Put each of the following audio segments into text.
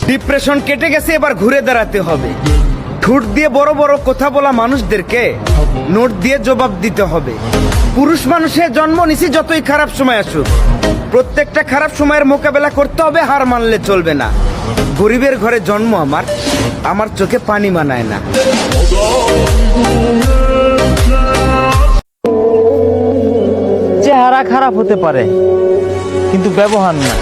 Depression কেটে গেছে, এবার ঘুরে দাঁড়াতে হবে। ঠোঁট দিয়ে বড় বড় কথা বলা মানুষদেরকে নোট দিয়ে জবাব দিতে হবে। পুরুষ মানুষের জন্ম নিছি, যতই খারাপ সময় আসুক প্রত্যেকটা খারাপ সময়ের মোকাবেলা করতে হবে, হার মানলে চলবে না। গরিবের ঘরে জন্ম আমার, আমার চোখে পানি মানায় না। চেহারা খারাপ হতে পারে কিন্তু ব্যবহার না।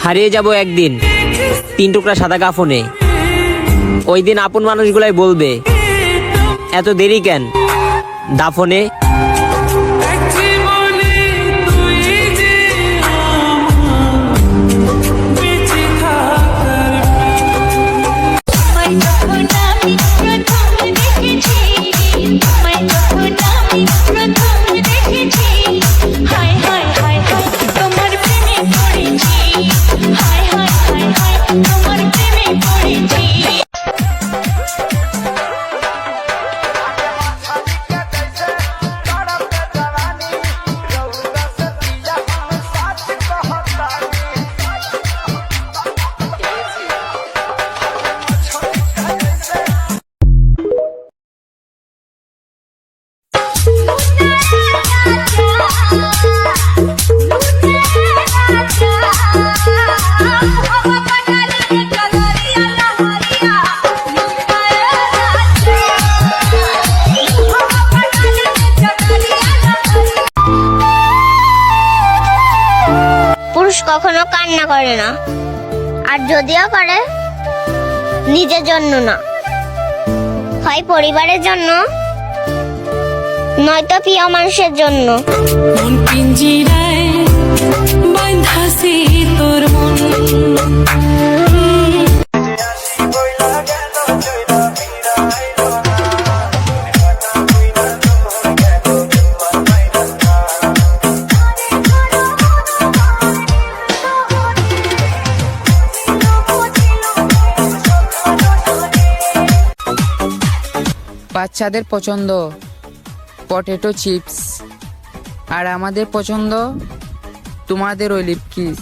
হারিয়ে যাব একদিন 3 টুকরা সাদা কাফনে। ওই দিন আপন মানুষগুলাই বলবে, এত দেরি কেন দাফনে। পুরুষ কখনো কান্না করে না, আর যদিও করে নিজের জন্য না, হয় পরিবারের জন্য, নয়তো প্রিয় মানুষের জন্য। বাচ্চাদের পছন্দ পটেটো চিপস, আর আমাদের পছন্দ তোমাদের ওই লিপ কিস।